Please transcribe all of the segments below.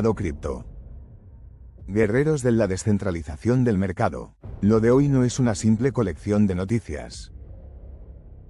mercado cripto. Guerreros de la descentralización del mercado. Lo de hoy no es una simple colección de noticias.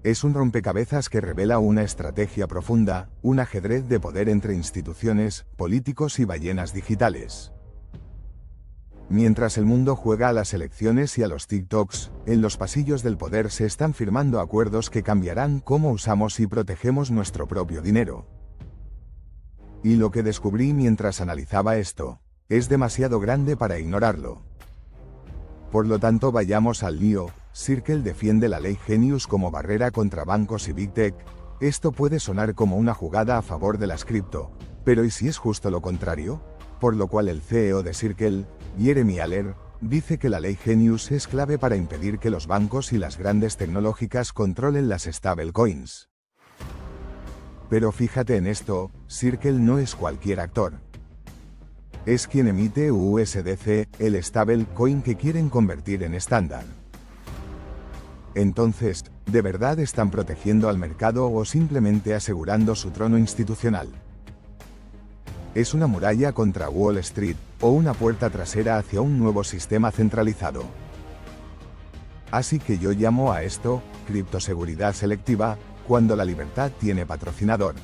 Es un rompecabezas que revela una estrategia profunda, un ajedrez de poder entre instituciones, políticos y ballenas digitales. Mientras el mundo juega a las elecciones y a los TikToks, en los pasillos del poder se están firmando acuerdos que cambiarán cómo usamos y protegemos nuestro propio dinero. Y lo que descubrí mientras analizaba esto, es demasiado grande para ignorarlo. Por lo tanto, vayamos al lío. Circle defiende la ley Genius como barrera contra bancos y Big Tech. Esto puede sonar como una jugada a favor de las cripto, pero ¿y si es justo lo contrario? Por lo cual el CEO de Circle, Jeremy Aller, dice que la ley Genius es clave para impedir que los bancos y las grandes tecnológicas controlen las stablecoins. Pero fíjate en esto, Circle no es cualquier actor. Es quien emite USDC, el stablecoin que quieren convertir en estándar. Entonces, ¿de verdad están protegiendo al mercado o simplemente asegurando su trono institucional? ¿Es una muralla contra Wall Street o una puerta trasera hacia un nuevo sistema centralizado? Así que yo llamo a esto, criptoseguridad selectiva, cuando la libertad tiene patrocinador.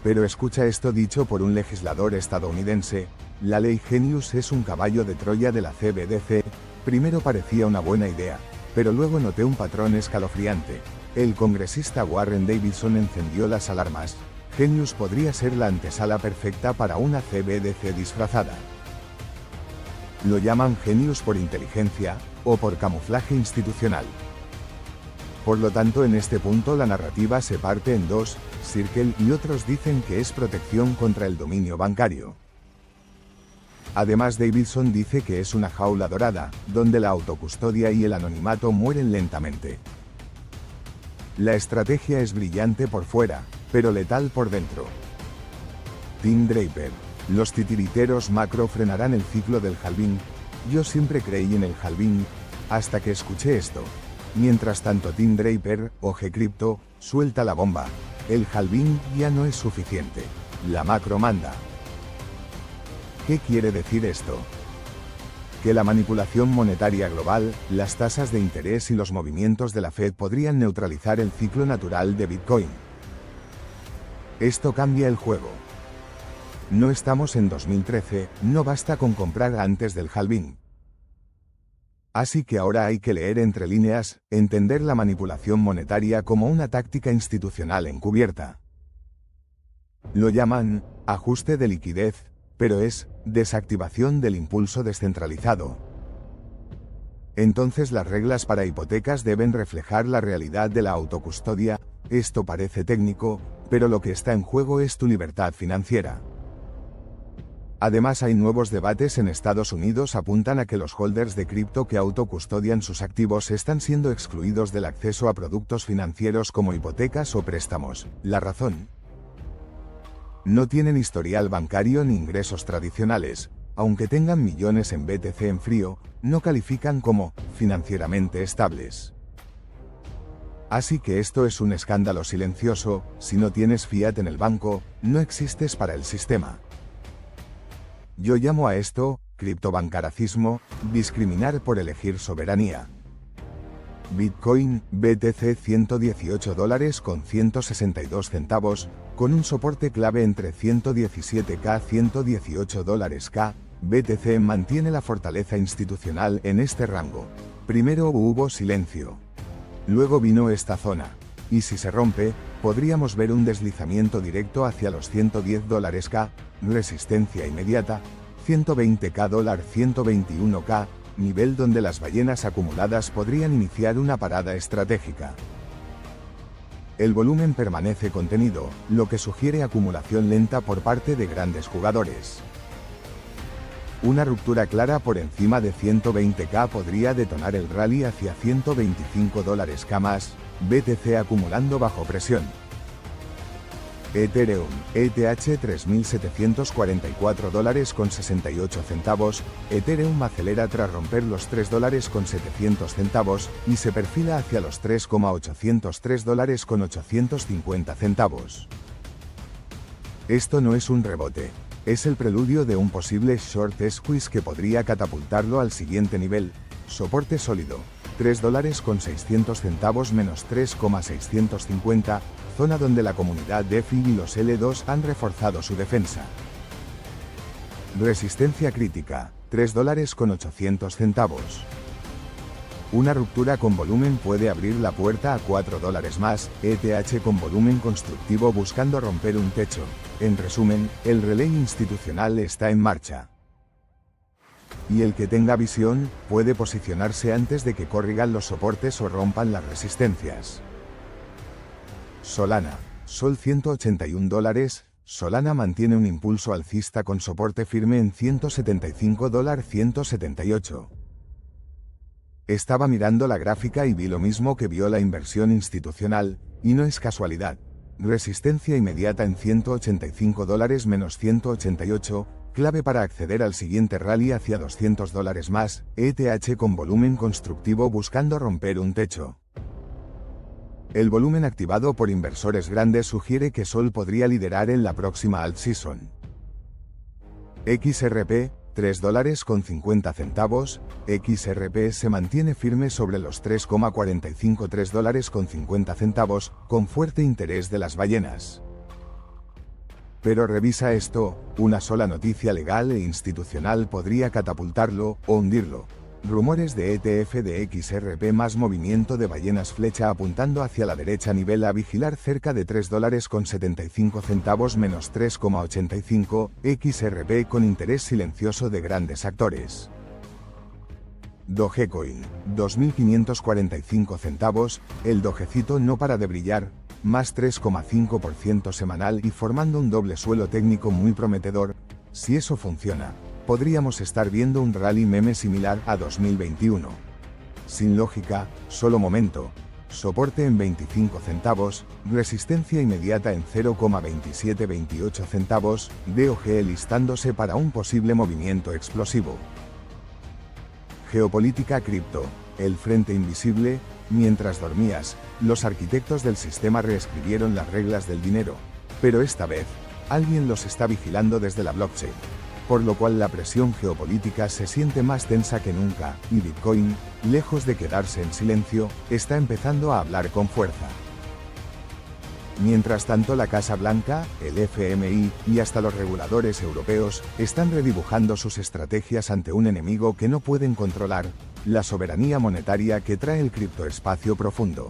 Pero escucha esto dicho por un legislador estadounidense: la ley Genius es un caballo de Troya de la CBDC. Primero parecía una buena idea, pero luego noté un patrón escalofriante. El congresista Warren Davidson encendió las alarmas. Genius podría ser la antesala perfecta para una CBDC disfrazada. Lo llaman Genius por inteligencia, o por camuflaje institucional. Por lo tanto, en este punto la narrativa se parte en dos. Circle y otros dicen que es protección contra el dominio bancario. Además, Davidson dice que es una jaula dorada, donde la autocustodia y el anonimato mueren lentamente. La estrategia es brillante por fuera, pero letal por dentro. Tim Draper: los titiriteros macro frenarán el ciclo del halving. Yo siempre creí en el halving, hasta que escuché esto. Mientras tanto, Tim Draper, OG Crypto, suelta la bomba. El halving ya no es suficiente. La macro manda. ¿Qué quiere decir esto? Que la manipulación monetaria global, las tasas de interés y los movimientos de la Fed podrían neutralizar el ciclo natural de Bitcoin. Esto cambia el juego. No estamos en 2013, no basta con comprar antes del halving. Así que ahora hay que leer entre líneas, entender la manipulación monetaria como una táctica institucional encubierta. Lo llaman ajuste de liquidez, pero es desactivación del impulso descentralizado. Entonces las reglas para hipotecas deben reflejar la realidad de la autocustodia. Esto parece técnico, pero lo que está en juego es tu libertad financiera. Además, hay nuevos debates en Estados Unidos apuntan a que los holders de cripto que autocustodian sus activos están siendo excluidos del acceso a productos financieros como hipotecas o préstamos. La razón: no tienen historial bancario ni ingresos tradicionales. Aunque tengan millones en BTC en frío, no califican como financieramente estables. Así que esto es un escándalo silencioso. Si no tienes fiat en el banco, no existes para el sistema. Yo llamo a esto criptobancaracismo, discriminar por elegir soberanía. Bitcoin, BTC $118 con 162 centavos, con un soporte clave entre $117K y $118K. BTC mantiene la fortaleza institucional en este rango. Primero hubo silencio. Luego vino esta zona. Y si se rompe, podríamos ver un deslizamiento directo hacia los $110K, resistencia inmediata, $120K, $121K, nivel donde las ballenas acumuladas podrían iniciar una parada estratégica. El volumen permanece contenido, lo que sugiere acumulación lenta por parte de grandes jugadores. Una ruptura clara por encima de $120K podría detonar el rally hacia $125K más, BTC acumulando bajo presión. Ethereum, ETH $3.744 con 68 centavos, Ethereum acelera tras romper los $3 con 700 centavos, y se perfila hacia los $3,803 con 850 centavos. Esto no es un rebote. Es el preludio de un posible short squeeze que podría catapultarlo al siguiente nivel. Soporte sólido. $3.600 menos 3,650, zona donde la comunidad DeFi y los L2 han reforzado su defensa. Resistencia crítica. $3.800. Una ruptura con volumen puede abrir la puerta a $4 más, ETH con volumen constructivo buscando romper un techo. En resumen, el relay institucional está en marcha. Y el que tenga visión, puede posicionarse antes de que corrigan los soportes o rompan las resistencias. Solana. Sol $181. Solana mantiene un impulso alcista con soporte firme en $175.178. Estaba mirando la gráfica y vi lo mismo que vio la inversión institucional, y no es casualidad. Resistencia inmediata en $185 menos 188, clave para acceder al siguiente rally hacia $200 más, ETH con volumen constructivo buscando romper un techo. El volumen activado por inversores grandes sugiere que Sol podría liderar en la próxima alt season. XRP, $3.50, XRP se mantiene firme sobre los 3,45 $3.50, con fuerte interés de las ballenas. Pero revisa esto, una sola noticia legal e institucional podría catapultarlo, o hundirlo. Rumores de ETF de XRP más movimiento de ballenas flecha apuntando hacia la derecha nivel a vigilar cerca de $3.75 menos 3,85, XRP con interés silencioso de grandes actores. Dogecoin, $2.545, el dojecito no para de brillar, más 3,5% semanal y formando un doble suelo técnico muy prometedor. Si eso funciona, podríamos estar viendo un rally meme similar a 2021. Sin lógica, solo momento. Soporte en 25 centavos, resistencia inmediata en 0,2728 centavos, DOGE listándose para un posible movimiento explosivo. Geopolítica cripto, el frente invisible. Mientras dormías, los arquitectos del sistema reescribieron las reglas del dinero, pero esta vez, alguien los está vigilando desde la blockchain. Por lo cual la presión geopolítica se siente más tensa que nunca, y Bitcoin, lejos de quedarse en silencio, está empezando a hablar con fuerza. Mientras tanto la Casa Blanca, el FMI, y hasta los reguladores europeos, están redibujando sus estrategias ante un enemigo que no pueden controlar, la soberanía monetaria que trae el criptoespacio profundo.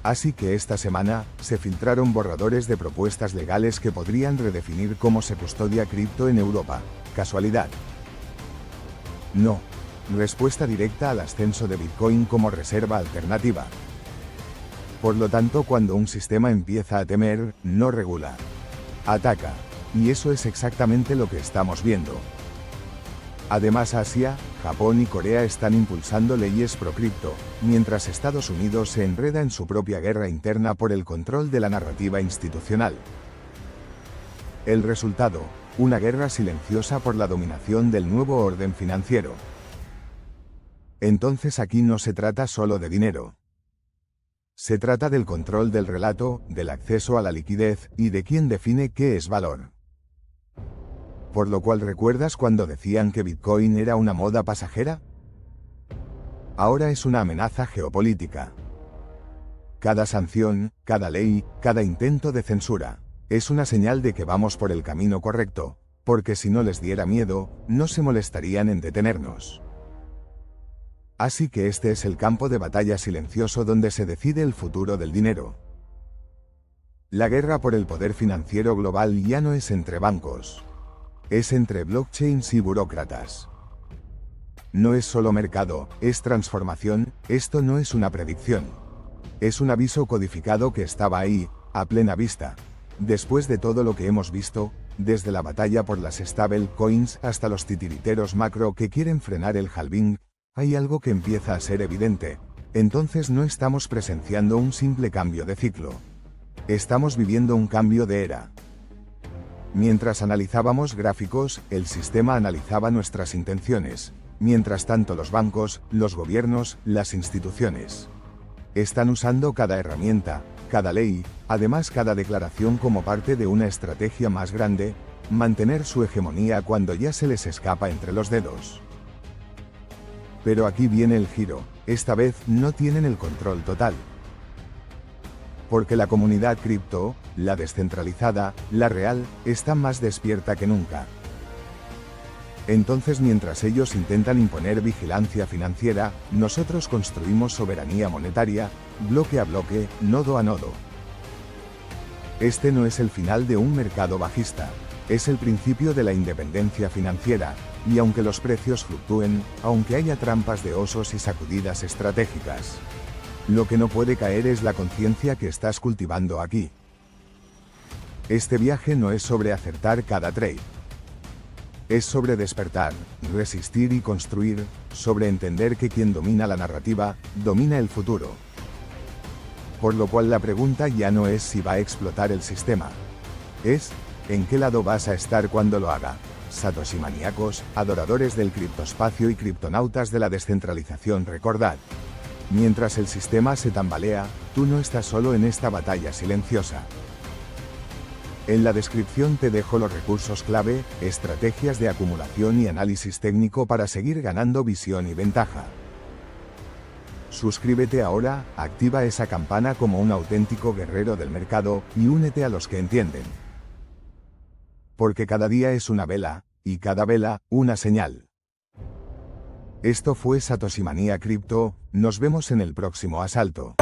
Así que esta semana, se filtraron borradores de propuestas legales que podrían redefinir cómo se custodia cripto en Europa. ¿Casualidad? No. Respuesta directa al ascenso de Bitcoin como reserva alternativa. Por lo tanto, cuando un sistema empieza a temer, no regula. Ataca. Y eso es exactamente lo que estamos viendo. Además, Asia, Japón y Corea están impulsando leyes pro-cripto, mientras Estados Unidos se enreda en su propia guerra interna por el control de la narrativa institucional. El resultado, una guerra silenciosa por la dominación del nuevo orden financiero. Entonces aquí no se trata solo de dinero. Se trata del control del relato, del acceso a la liquidez, y de quién define qué es valor. Por lo cual, ¿recuerdas cuando decían que Bitcoin era una moda pasajera? Ahora es una amenaza geopolítica. Cada sanción, cada ley, cada intento de censura, es una señal de que vamos por el camino correcto, porque si no les diera miedo, no se molestarían en detenernos. Así que este es el campo de batalla silencioso donde se decide el futuro del dinero. La guerra por el poder financiero global ya no es entre bancos. Es entre blockchains y burócratas. No es solo mercado, es transformación. Esto no es una predicción. Es un aviso codificado que estaba ahí, a plena vista. Después de todo lo que hemos visto, desde la batalla por las stable coins hasta los titiriteros macro que quieren frenar el halving, hay algo que empieza a ser evidente. Entonces no estamos presenciando un simple cambio de ciclo. Estamos viviendo un cambio de era. Mientras analizábamos gráficos, el sistema analizaba nuestras intenciones. Mientras tanto los bancos, los gobiernos, las instituciones están usando cada herramienta, cada ley, además cada declaración como parte de una estrategia más grande, mantener su hegemonía cuando ya se les escapa entre los dedos. Pero aquí viene el giro, esta vez no tienen el control total. Porque la comunidad cripto, la descentralizada, la real, está más despierta que nunca. Entonces, mientras ellos intentan imponer vigilancia financiera, nosotros construimos soberanía monetaria, bloque a bloque, nodo a nodo. Este no es el final de un mercado bajista, es el principio de la independencia financiera, y aunque los precios fluctúen, aunque haya trampas de osos y sacudidas estratégicas, lo que no puede caer es la conciencia que estás cultivando aquí. Este viaje no es sobre acertar cada trade. Es sobre despertar, resistir y construir, sobre entender que quien domina la narrativa, domina el futuro. Por lo cual la pregunta ya no es si va a explotar el sistema. Es, ¿en qué lado vas a estar cuando lo haga? Satoshi maníacos, adoradores del criptospacio y criptonautas de la descentralización, recordad. Mientras el sistema se tambalea, tú no estás solo en esta batalla silenciosa. En la descripción te dejo los recursos clave, estrategias de acumulación y análisis técnico para seguir ganando visión y ventaja. Suscríbete ahora, activa esa campana como un auténtico guerrero del mercado, y únete a los que entienden. Porque cada día es una vela, y cada vela, una señal. Esto fue Satoshi Manía Cripto, nos vemos en el próximo asalto.